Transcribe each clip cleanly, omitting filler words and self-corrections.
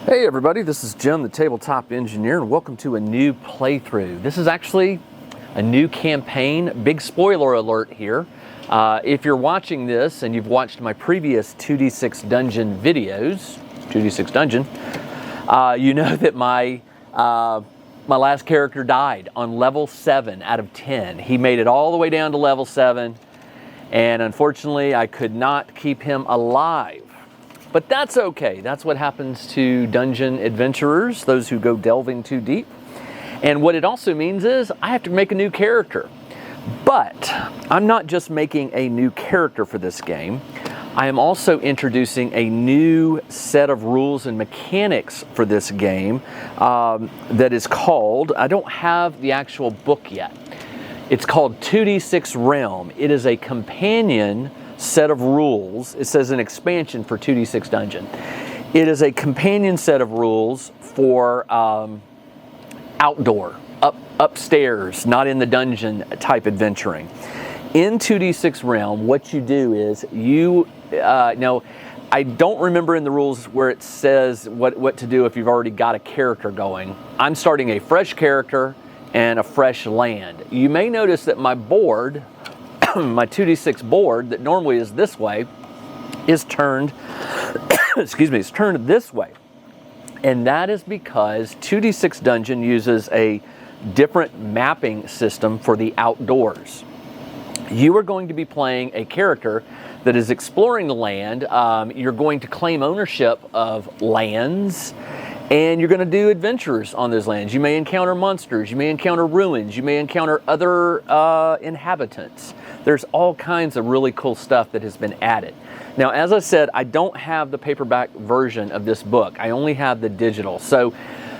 Hey everybody, this is Jim, the Tabletop Engineer, and welcome to a new playthrough. This is actually a new campaign. Big spoiler alert here. If you're watching this and you've watched my previous 2d6 Dungeon videos, 2d6 Dungeon, you know that my last character died on level 7 out of 10. He made it all the way down to level 7, and unfortunately I could not keep him alive. But that's okay. That's what happens to dungeon adventurers, those who go delving too deep. And what it also means is I have to make a new character. But I'm not just making a new character for this game. I am also introducing a new set of rules and mechanics for this game that is called, I don't have the actual book yet. It's called 2d6 Realm. It is a companion set of rules. It says an expansion for 2d6 Dungeon. It is a companion set of rules for outdoor, upstairs, not in the dungeon type adventuring. In 2d6 Realm, what you do is now I don't remember in the rules where it says what to do if you've already got a character going. I'm starting a fresh character and a fresh land. You may notice that my board, my 2d6 board that normally is this way, is turned it's turned this way. And that is because 2d6 Dungeon uses a different mapping system for the outdoors. You are going to be playing a character that is exploring the land. You're going to claim ownership of lands, and you're going to do adventures on those lands. You may encounter monsters, you may encounter ruins, you may encounter other inhabitants. There's all kinds of really cool stuff that has been added. Now, as I said, I don't have the paperback version of this book. I only have the digital. So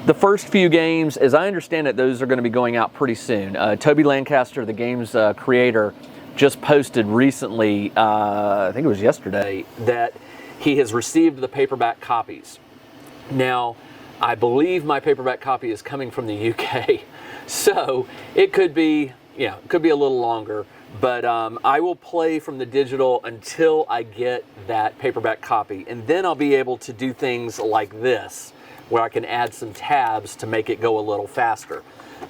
the first few games, as I understand it, those are going to be going out pretty soon. Toby Lancaster, the game's creator, just posted recently, I think it was yesterday, that he has received the paperback copies. Now, I believe my paperback copy is coming from the UK, so it could be, a little longer. But I will play from the digital until I get that paperback copy. And then I'll be able to do things like this, where I can add some tabs to make it go a little faster.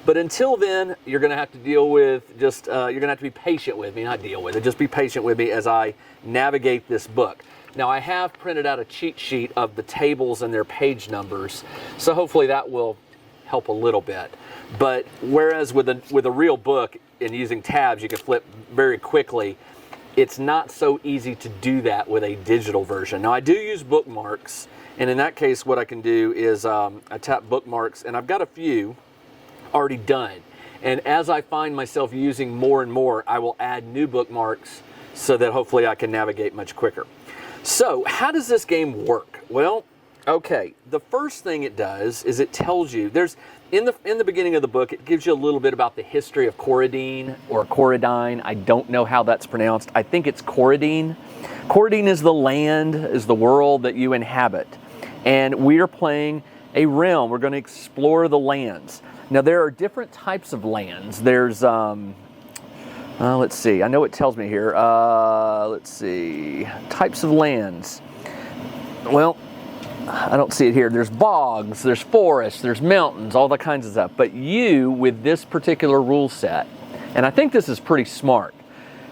But until then, you're going to have to deal with you're going to have to be patient with me, not deal with it, just be patient with me as I navigate this book. Now, I have printed out a cheat sheet of the tables and their page numbers, so hopefully that will help a little bit. But whereas with a real book and using tabs, you can flip very quickly, it's not so easy to do that with a digital version. Now, I do use bookmarks, and in that case, what I can do is I tap bookmarks, and I've got a few already done. And as I find myself using more and more, I will add new bookmarks so that hopefully I can navigate much quicker. So, how does this game work? Well, okay, the first thing it does is it tells you, in the beginning of the book, it gives you a little bit about the history of Coradine or Coradine. I don't know how that's pronounced. I think it's Coradine. Coradine is the land, is the world that you inhabit. And we are playing a realm. We're going to explore the lands. Now, there are different types of lands. There's, let's see. I know it tells me here. Let's see. Types of lands. Well, I don't see it here. There's bogs, there's forests, there's mountains, all that kinds of stuff. But you, with this particular rule set, and I think this is pretty smart.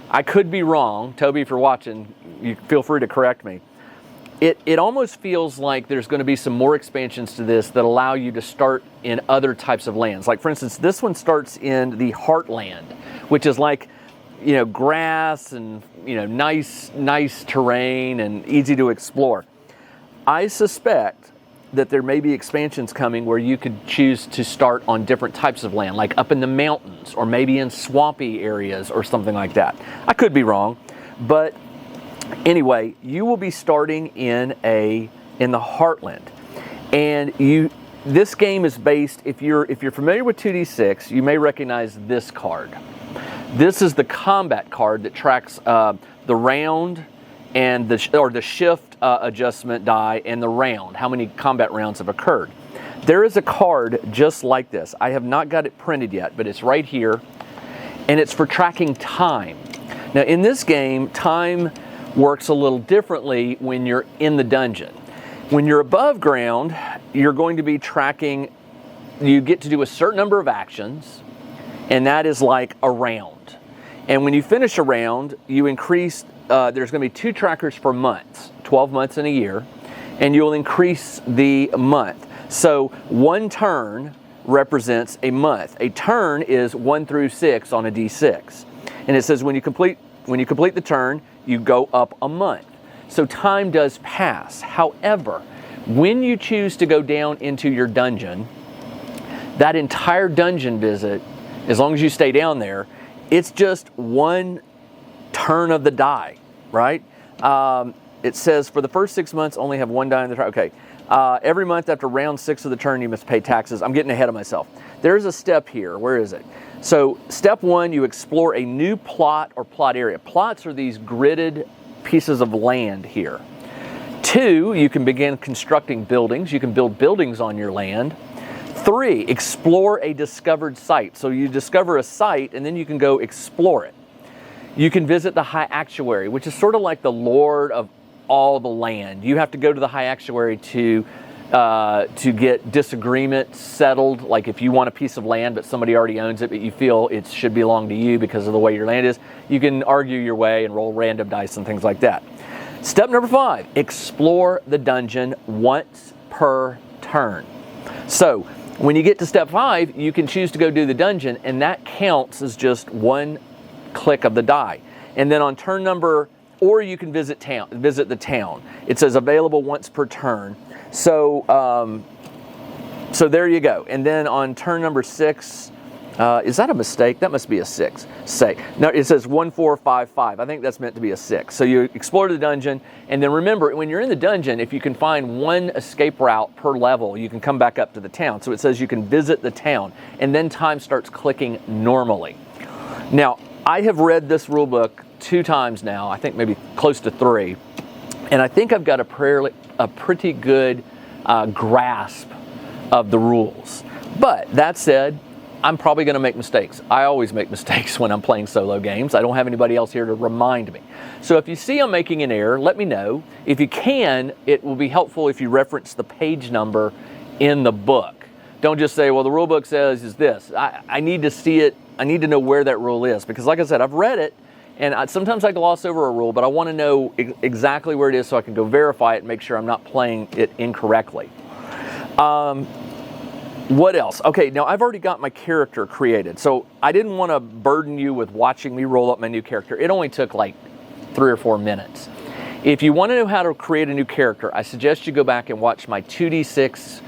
I could be wrong. Toby, if you're watching, you feel free to correct me. It almost feels like there's going to be some more expansions to this that allow you to start in other types of lands. Like, for instance, this one starts in the Heartland, which is like, grass and, nice terrain and easy to explore. I suspect that there may be expansions coming where you could choose to start on different types of land, like up in the mountains or maybe in swampy areas or something like that. I could be wrong, but anyway, you will be starting in the Heartland. And this game is based, if you're familiar with 2d6, you may recognize this card. This is the combat card that tracks the round and the shift adjustment die and the round, how many combat rounds have occurred. There is a card just like this. I have not got it printed yet, but it's right here, and it's for tracking time. Now, in this game, time works a little differently when you're in the dungeon. When you're above ground, you're going to be tracking, you get to do a certain number of actions, and that is like a round. And when you finish a round, you increase, there's going to be 2 trackers for months, 12 months in a year, and you'll increase the month. So 1 turn represents a month. A turn is 1 through 6 on a D6. And it says when you complete the turn, you go up a month. So time does pass. However, when you choose to go down into your dungeon, that entire dungeon visit, as long as you stay down there, it's just 1 turn of the die, right? It says for the first 6 months, only have 1 die in the turn. Okay. Every month after round 6 of the turn, you must pay taxes. I'm getting ahead of myself. There's a step here. Where is it? So step 1, you explore a new plot or plot area. Plots are these gridded pieces of land here. 2, you can begin constructing buildings. You can build buildings on your land. 3, explore a discovered site. So you discover a site and then you can go explore it. You can visit the High Actuary, which is sort of like the lord of all the land. You have to go to the High Actuary to get disagreements settled. Like if you want a piece of land but somebody already owns it, but you feel it should belong to you because of the way your land is, you can argue your way and roll random dice and things like that. Step number 5, explore the dungeon once per turn. So when you get to step 5, you can choose to go do the dungeon, and that counts as just 1 click of the die. And then on turn number, or you can visit the town. It says available once per turn. So so there you go. And then on turn number 6, is that a mistake? That must be a 6. No, it says 1, 4, 5, 5. I think that's meant to be a 6. So you explore the dungeon, and then remember, when you're in the dungeon, if you can find 1 escape route per level, you can come back up to the town. So it says you can visit the town, and then time starts clicking normally. Now, I have read this rule book 2 times now, I think maybe close to 3, and I think I've got a pretty good grasp of the rules. But that said, I'm probably going to make mistakes. I always make mistakes when I'm playing solo games. I don't have anybody else here to remind me. So if you see I'm making an error, let me know. If you can, it will be helpful if you reference the page number in the book. Don't just say, well, the rule book says is this. I need to see it. I need to know where that rule is, because like I said, I've read it, and sometimes I gloss over a rule, but I want to know exactly where it is so I can go verify it and make sure I'm not playing it incorrectly. What else? Okay, now I've already got my character created, so I didn't want to burden you with watching me roll up my new character. It only took like 3 or 4 minutes. If you want to know how to create a new character, I suggest you go back and watch my 2D6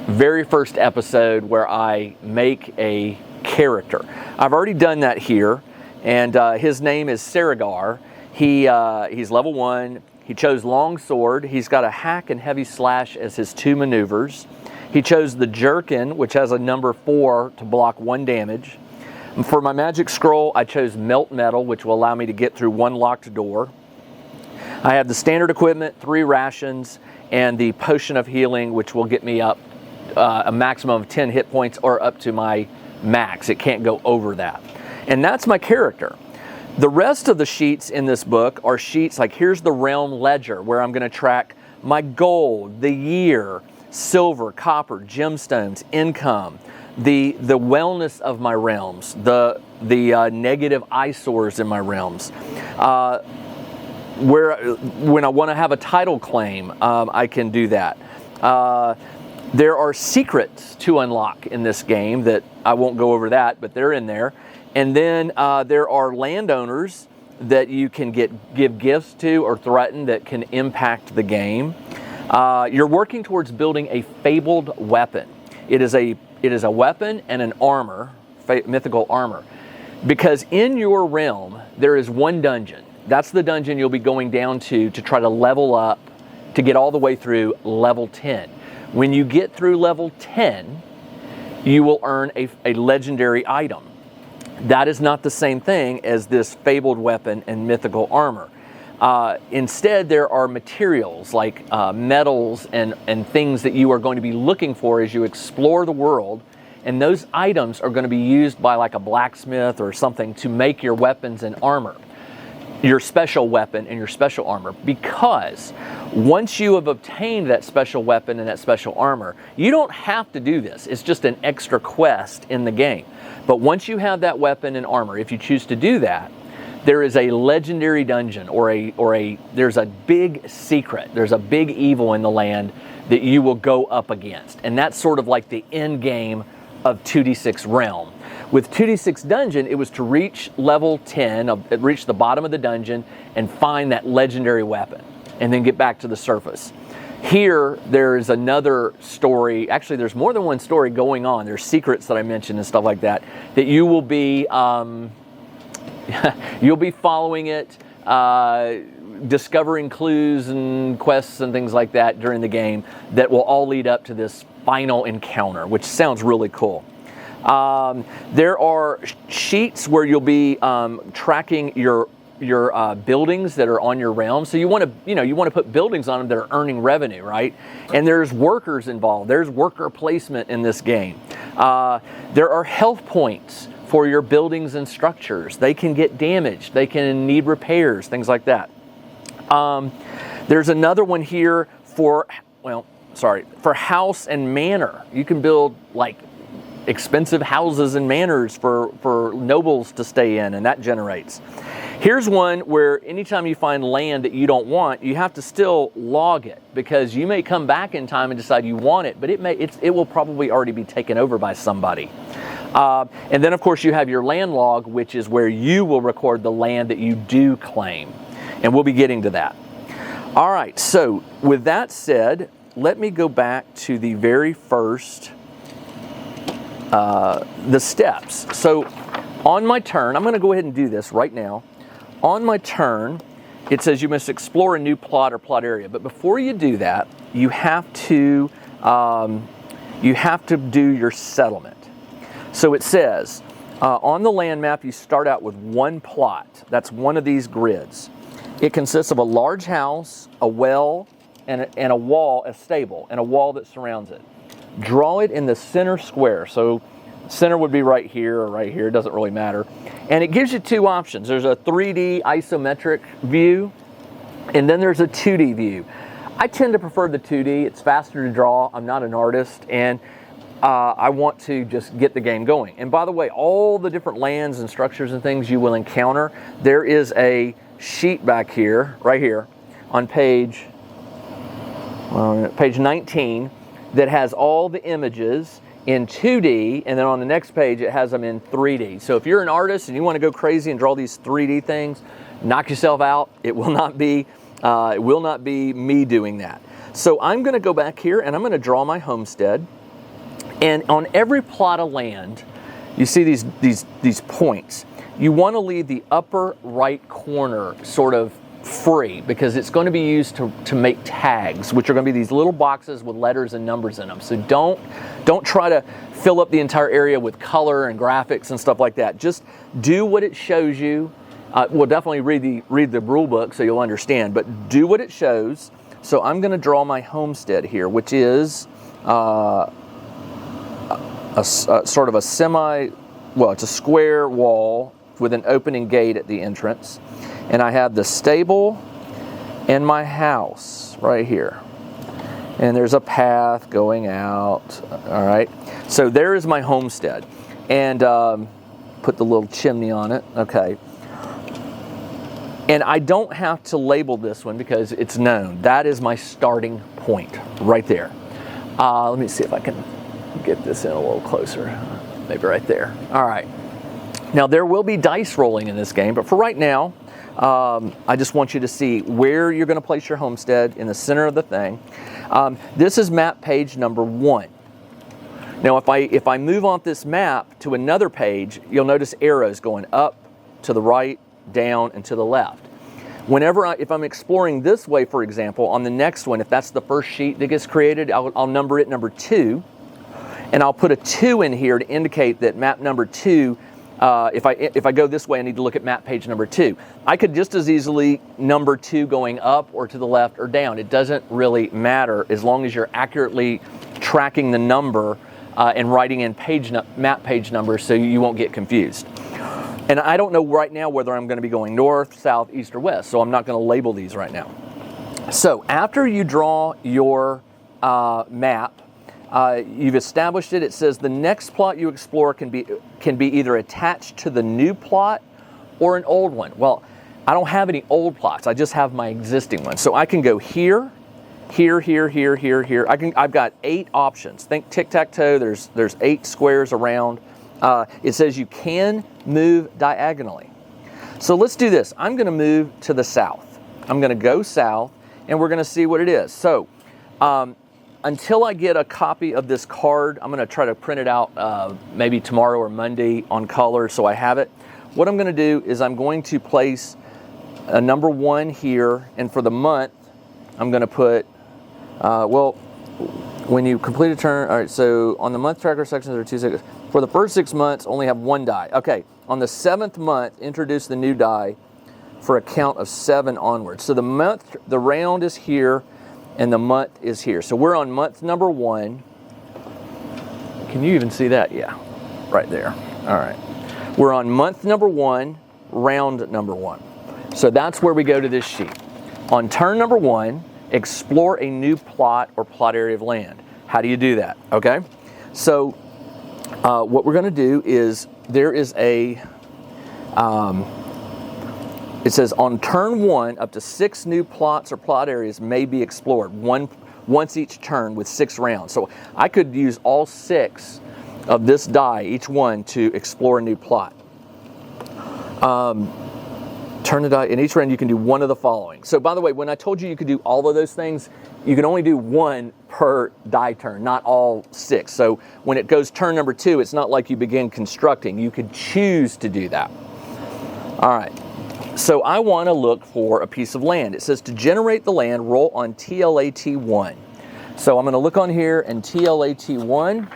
very first episode where I make a character. I've already done that here, and his name is Serigar. He's level 1. He chose longsword. He's got a hack and heavy slash as his 2 maneuvers. He chose the jerkin, which has a number 4 to block 1 damage. For my magic scroll, I chose melt metal, which will allow me to get through 1 locked door. I have the standard equipment, 3 rations, and the potion of healing, which will get me up a maximum of 10 hit points, or up to my max. It can't go over that. And that's my character. The rest of the sheets in this book are sheets like, here's the realm ledger, where I'm going to track my gold, the year, silver, copper, gemstones, income, the wellness of my realms, the negative eyesores in my realms. When I want to have a title claim, I can do that. There are secrets to unlock in this game that I won't go over that, but they're in there. And then there are landowners that you can give gifts to or threaten that can impact the game. You're working towards building a fabled weapon. It is a weapon and an armor, mythical armor, because in your realm there is 1 dungeon. That's the dungeon you'll be going down to try to level up to get all the way through level 10. When you get through level 10, you will earn a legendary item. That is not the same thing as this fabled weapon and mythical armor. Instead, there are materials like metals and things that you are going to be looking for as you explore the world, and those items are going to be used by like a blacksmith or something to make your weapons and armor. your special weapon and your special armor, because once you have obtained that special weapon and that special armor, you don't have to do this. It's just an extra quest in the game. But once you have that weapon and armor, if you choose to do that, there is a legendary dungeon there's a big secret, there's a big evil in the land that you will go up against. And that's sort of like the end game of 2D6 Realm. With 2D6 Dungeon, it was to reach level 10, reach the bottom of the dungeon and find that legendary weapon and then get back to the surface. Here, there's another story. Actually, there's more than one story going on. There's secrets that I mentioned and stuff like that you will be you'll be following it, discovering clues and quests and things like that during the game that will all lead up to this final encounter, which sounds really cool. There are sheets where you'll be tracking your buildings that are on your realm. So you want to put buildings on them that are earning revenue, right? And there's workers involved. There's worker placement in this game. There are health points for your buildings and structures. They can get damaged. They can need repairs, things like that. There's another one here for house and manor. You can build like expensive houses and manors for nobles to stay in, and that generates. Here's one where anytime you find land that you don't want, you have to still log it, because you may come back in time and decide you want it, but it will probably already be taken over by somebody. And then of course you have your land log, which is where you will record the land that you do claim. And we'll be getting to that. All right, so with that said, let me go back to the very first, the steps. So on my turn, I'm going to go ahead and do this right now. On my turn, it says you must explore a new plot or plot area. But before you do that, you have to do your settlement. So it says, on the land map, you start out with one plot. That's one of these grids. It consists of a large house, a well, and a wall, a stable, and a wall that surrounds it. Draw it in the center square. So center would be right here or right here, it doesn't really matter. And it gives you two options. There's a 3D isometric view, and then there's a 2D view. I tend to prefer the 2D. It's faster to draw. I'm not an artist, and I want to just get the game going. And by the way, all the different lands and structures and things you will encounter, there is a sheet back here, right here, on page 19, that has all the images in 2D, and then on the next page it has them in 3D. So if you're an artist and you want to go crazy and draw these 3D things, knock yourself out. It will not be me doing that. So I'm going to go back here and I'm going to draw my homestead. And on every plot of land, you see these points. You want to leave the upper right corner sort of free, because it's going to be used to make tags, which are going to be these little boxes with letters and numbers in them. So don't try to fill up the entire area with color and graphics and stuff like that. Just do what it shows you. We'll definitely read the rule book so you'll understand, but do what it shows. So I'm going to draw my homestead here, which is sort of a it's a square wall with an opening gate at the entrance. And I have the stable and my house right here. And there's a path going out. All right. So there is my homestead. And put the little chimney on it. Okay. And I don't have to label this one because it's known. That is my starting point right there. Let me see if I can get this in a little closer. Maybe right there. All right. Now there will be dice rolling in this game, but for right now, I just want you to see where you're going to place your homestead in the center of the thing. This is map page number 1. Now if I move on this map to another page, you'll notice arrows going up, to the right, down, and to the left. If I'm exploring this way, for example, on the next one, if that's the first sheet that gets created, I'll number it number 2. And I'll put a 2 in here to indicate that map number 2, if I go this way, I need to look at map page number 2. I could just as easily number 2 going up or to the left or down. It doesn't really matter as long as you're accurately tracking the number and writing in map page numbers so you won't get confused. And I don't know right now whether I'm going to be going north, south, east, or west, so I'm not going to label these right now. So after you draw your map, you've established it. It says the next plot you explore can be either attached to the new plot or an old one. Well, I don't have any old plots. I just have my existing one. So I can go here, here, here, here, here, here. I've got 8 options. Think tic-tac-toe. There's 8 squares around. It says you can move diagonally. So let's do this. I'm going to move to the south. I'm going to go south, and we're going to see what it is. So until I get a copy of this card, I'm going to try to print it out maybe tomorrow or Monday on color so I have it. What I'm going to do is I'm going to place a number 1 here, and for the month, I'm going to put, well, when you complete a turn, all right, so on the month tracker sections, there are 2 6. For the first 6 months, only have 1 die. Okay, on the 7th month, introduce the new die for a count of 7 onwards. So the month, the round is here, and the month is here. So we're on month number 1. Can you even see that? Yeah, right there. All right. We're on month number 1, round number 1. So that's where we go to this sheet. On turn number 1, explore a new plot or plot area of land. How do you do that? Okay. So what we're going to do is there is a, it says on turn 1, up to 6 new plots or plot areas may be explored, once each turn with 6 rounds. So I could use all 6 of this die, each one, to explore a new plot. Turn the die, in each round you can do one of the following. So by the way, when I told you you could do all of those things, you can only do 1 per die turn, not all 6. So when it goes turn number 2, it's not like you begin constructing. You could choose to do that. All right, so I want to look for a piece of land. It says to generate the land, roll on TLAT1. So I'm going to look on here, and TLAT1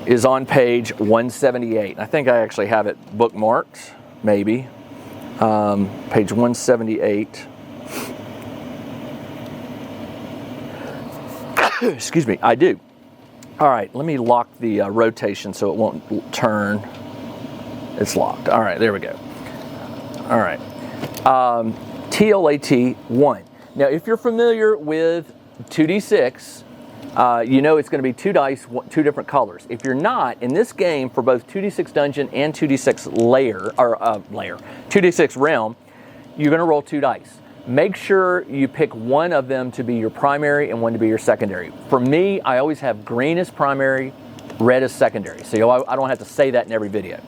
is on page 178. I think I actually have it bookmarked, maybe. Page 178. Excuse me, I do. All right, let me lock the rotation so it won't turn. It's locked. All right, there we go. All right. TLAT1. Now, if you're familiar with 2D6, you know it's going to be 2 dice, 2 different colors. If you're not, in this game, for both 2D6 Dungeon and 2D6 2D6 Realm, you're going to roll 2 dice. Make sure you pick one of them to be your primary and one to be your secondary. For me, I always have green as primary, red as secondary. So I don't have to say that in every video.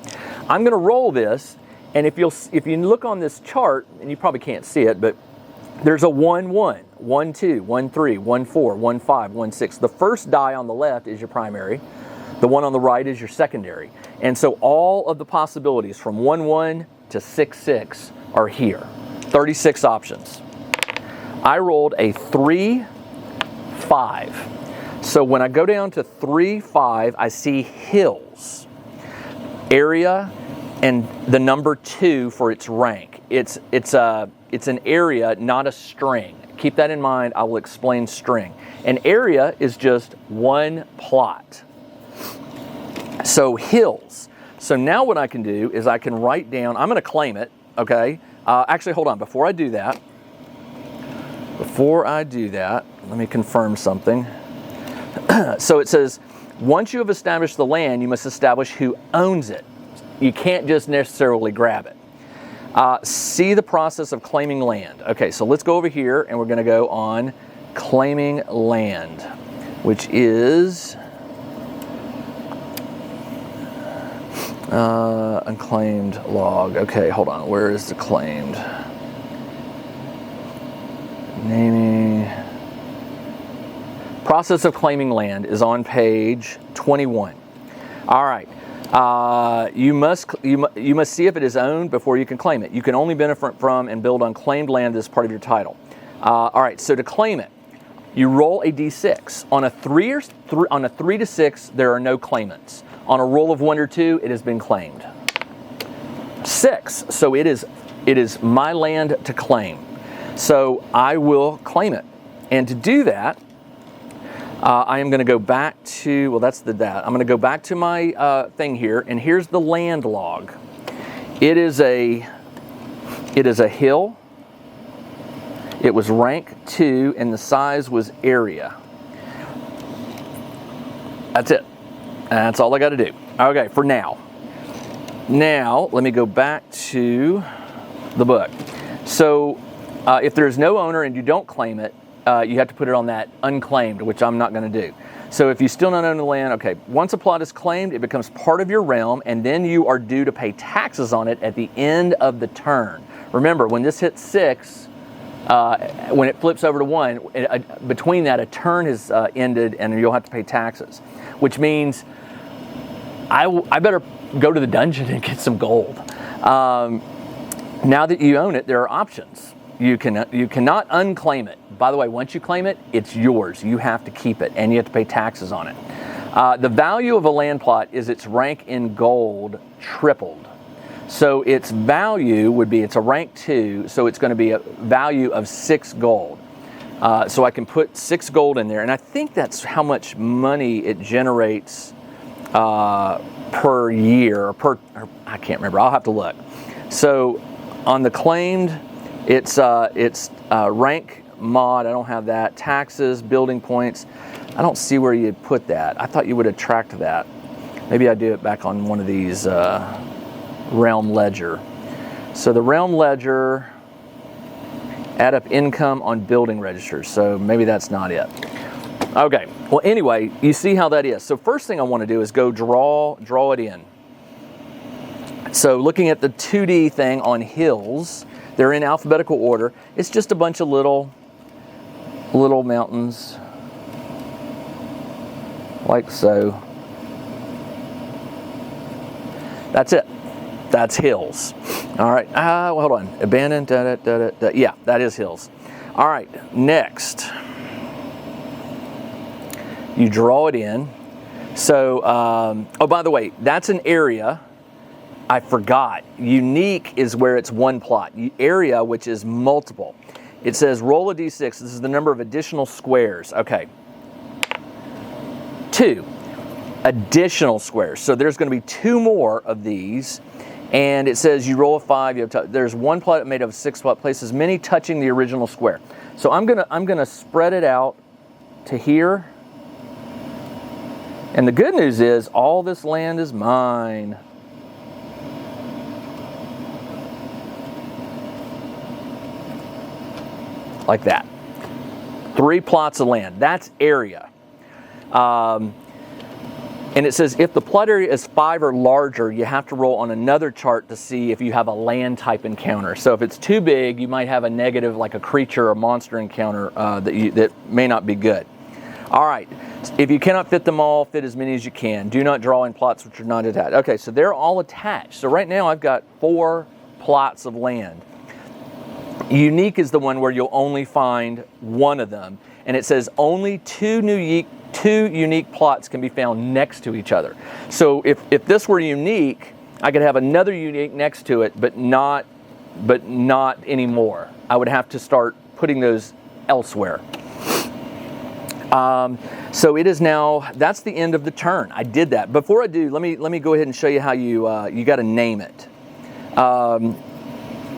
I'm going to roll this, and if you look on this chart, and you probably can't see it, but there's a 1, 1, 1, 2, 1, 3, 1, 4, 1, 5, 1, 6. The first die on the left is your primary. The one on the right is your secondary. And so all of the possibilities from 1, 1 to 6, 6 are here. 36 options. I rolled a 3, 5. So when I go down to 3, 5, I see hills, area, and the number 2 for its rank. It's an area, not a string. Keep that in mind. I will explain string. An area is just 1 plot. So hills. So now what I can do is I can write down, I'm going to claim it, okay? Actually, hold on. Before I do that, let me confirm something. So it says, once you have established the land, you must establish who owns it. You can't just necessarily grab it. See the process of claiming land. Okay, so let's go over here, and we're going to go on claiming land, which is unclaimed log. Okay, hold on. Where is the claimed? Naming. Process of claiming land is on page 21. All right. You must see if it is owned before you can claim it. You can only benefit from and build on claimed land as part of your title. All right, so to claim it, you roll a d6. On a 3 to 6, there are no claimants. On a roll of 1 or 2, it has been claimed. 6, so it is my land to claim. So I will claim it, and to do that, I am going to go back to, well, that's that. I'm going to go back to my thing here, and here's the land log. It is a hill. It was rank 2 and the size was area. That's it. That's all I got to do. Okay, for now. Now, let me go back to the book. So, if there's no owner and you don't claim it, you have to put it on that unclaimed, which I'm not going to do. So if you still not own the land, okay, once a plot is claimed, it becomes part of your realm, and then you are due to pay taxes on it at the end of the turn. Remember, when this hits 6, when it flips over to 1, between that, a turn has ended, and you'll have to pay taxes, which means I better go to the dungeon and get some gold. Now that you own it, there are options. You cannot unclaim it. By the way, once you claim it, it's yours. You have to keep it, and you have to pay taxes on it. The value of a land plot is its rank in gold tripled. So its value would be, it's a rank 2, so it's going to be a value of 6 gold. So I can put 6 gold in there, and I think that's how much money it generates per year, or I can't remember. I'll have to look. So on the claimed, it's rank mod. I don't have that. Taxes, building points. I don't see where you put that. I thought you would attract that. Maybe I do it back on one of these realm ledger. So the realm ledger, add up income on building registers. So maybe that's not it. Okay. Well, anyway, you see how that is. So first thing I want to do is go draw it in. So looking at the 2D thing on hills, they're in alphabetical order. It's just a bunch of little mountains, like so. That's it. That's hills. All right. Well, hold on. Abandoned. Yeah, that is hills. All right. Next, you draw it in. So, oh, by the way, that's an area. I forgot. Unique is where it's one plot. Area, which is multiple. It says roll a d6. This is the number of additional squares. Okay. 2 additional squares. So there's going to be 2 more of these. And it says you roll a 5. There's one plot made of 6 plot places, many touching the original square. So I'm gonna spread it out to here. And the good news is all this land is mine. Like that. 3 plots of land. That's area. And it says if the plot area is 5 or larger, you have to roll on another chart to see if you have a land type encounter. So if it's too big, you might have a negative, like a creature or monster encounter that may not be good. All right. If you cannot fit them all, fit as many as you can. Do not draw in plots which are not attached. Okay, so they're all attached. So right now I've got 4 plots of land. Unique is the one where you'll only find one of them. And it says only 2 unique plots can be found next to each other. So if this were unique, I could have another unique next to it, but not anymore. I would have to start putting those elsewhere. So it is now, that's the end of the turn. I did that. Before I do, let me go ahead and show you how you got to name it.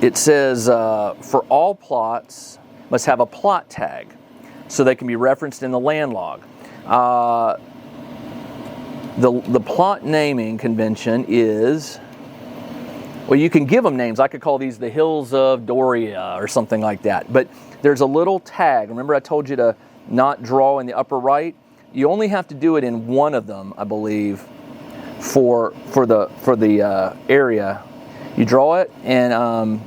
It says for all plots must have a plot tag so they can be referenced in the land log. The plot naming convention is, well, you can give them names. I could call these the Hills of Doria or something like that. But there's a little tag. Remember I told you to not draw in the upper right? You only have to do it in one of them, I believe, for the area. You draw it, and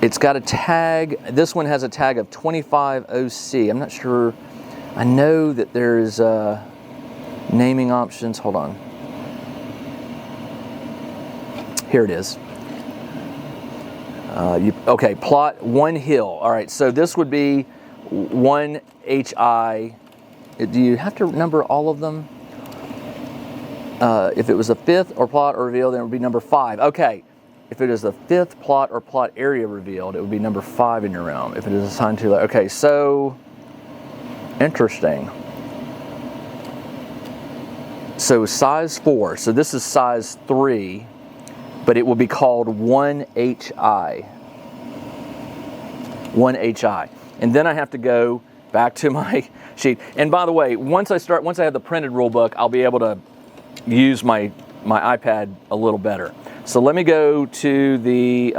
it's got a tag. This one has a tag of 25 OC. I'm not sure. I know that there's naming options. Hold on. Here it is. Okay, plot 1 hill. All right, so this would be 1 HI. Do you have to number all of them? If it was a 5th or plot or reveal, then it would be number 5. Okay. If it is the 5th plot or plot area revealed, it would be number 5 in your realm. If it is assigned to, okay, so interesting. So size 4. So this is size 3. but it will be called 1HI. 1HI. And then I have to go back to my sheet. And by the way, once I have the printed rule book, I'll be able to use my iPad a little better. So let me go to the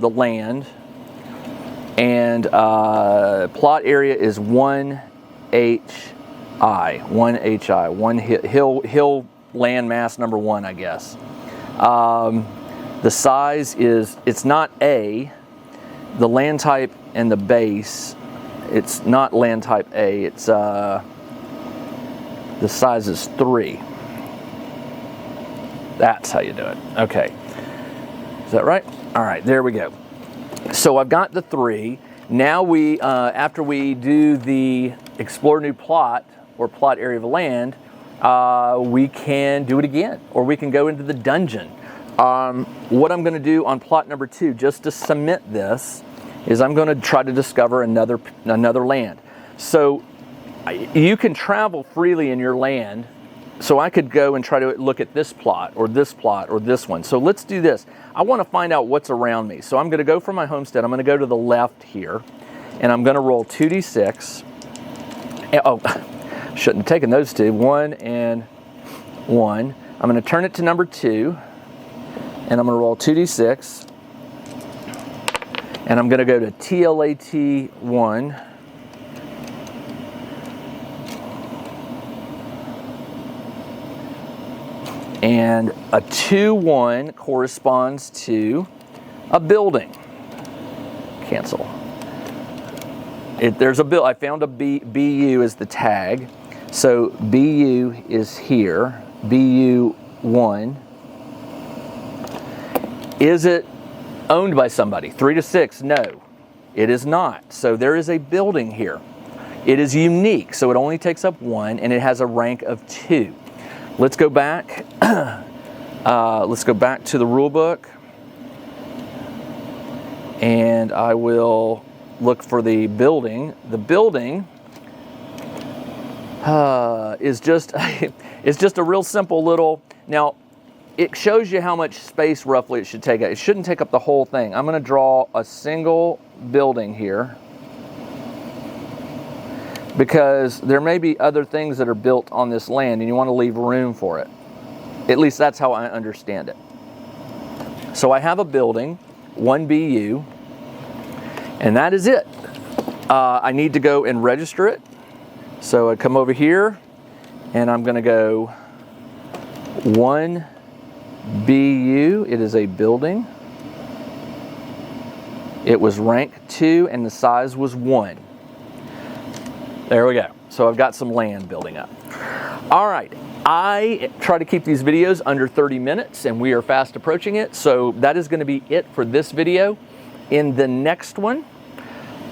land, and plot area is 1HI, 1HI, one hill land mass number 1, I guess. The size is, it's not A, the land type and the base, it's not land type A, it's the size is 3. That's how you do it. Okay. Is that right? All right, there we go. So I've got the 3. Now we, after we do the explore new plot or plot area of land, we can do it again, or we can go into the dungeon. What I'm going to do on plot number 2, just to cement this, is I'm going to try to discover another land. So you can travel freely in your land. So I could go and try to look at this plot or this one. So let's do this. I want to find out what's around me. So I'm going to go from my homestead. I'm going to go to the left here, and I'm going to roll 2d6. Oh, shouldn't have taken those two. 1 and 1. I'm going to turn it to number 2, and I'm going to roll 2d6. And I'm going to go to TLAT 1. And a 2-1 corresponds to a building. Cancel. There's a bill. I found a BU as the tag. So BU is here. BU1. Is it owned by somebody? 3 to 6, no. It is not. So there is a building here. It is unique, so it only takes up 1, and it has a rank of 2. Let's go back. Let's go back to the rule book, and I will look for the building. The building is just it's just a real simple little. Now, it shows you how much space roughly it should take. It shouldn't take up the whole thing. I'm going to draw a single building here, because there may be other things that are built on this land and you want to leave room for it. At least that's how I understand it. So I have a building, 1 BU, and that is it. I need to go and register it. So I come over here, and I'm going to go 1 BU. It is a building. It was rank 2, and the size was 1. There we go. So I've got some land building up. All right. I try to keep these videos under 30 minutes, and we are fast approaching it. So that is going to be it for this video. In the next one,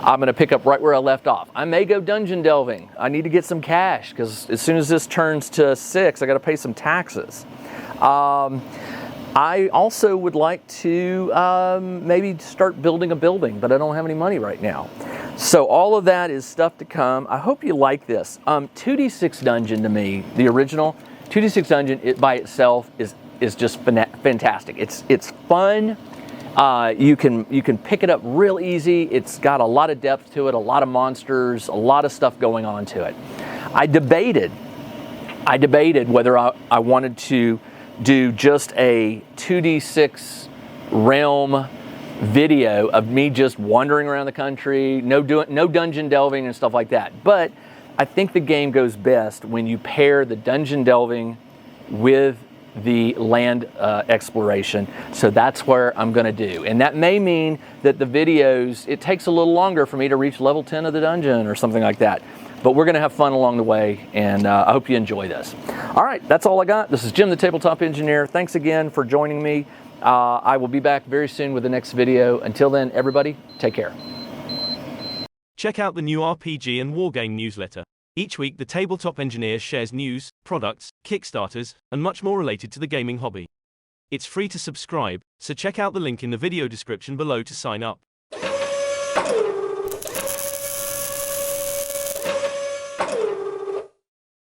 I'm going to pick up right where I left off. I may go dungeon delving. I need to get some cash, because as soon as this turns to 6, I got to pay some taxes. I also would like to maybe start building a building, but I don't have any money right now. So all of that is stuff to come. I hope you like this. 2D6 Dungeon, to me, the original 2D6 Dungeon, it by itself is just fantastic. It's fun. You can pick it up real easy. It's got a lot of depth to it, a lot of monsters, a lot of stuff going on to it. I debated whether I wanted to do just a 2D6 realm video of me just wandering around the country, no dungeon delving and stuff like that. But I think the game goes best when you pair the dungeon delving with the land exploration. So that's where I'm going to do. And that may mean that the videos, it takes a little longer for me to reach level 10 of the dungeon or something like that. But we're going to have fun along the way, and I hope you enjoy this. All right, that's all I got. This is Jim, the Tabletop Engineer. Thanks again for joining me. I will be back very soon with the next video. Until then, everybody, take care. Check out the new RPG and Wargame newsletter. Each week, the Tabletop Engineer shares news, products, Kickstarters, and much more related to the gaming hobby. It's free to subscribe, so check out the link in the video description below to sign up.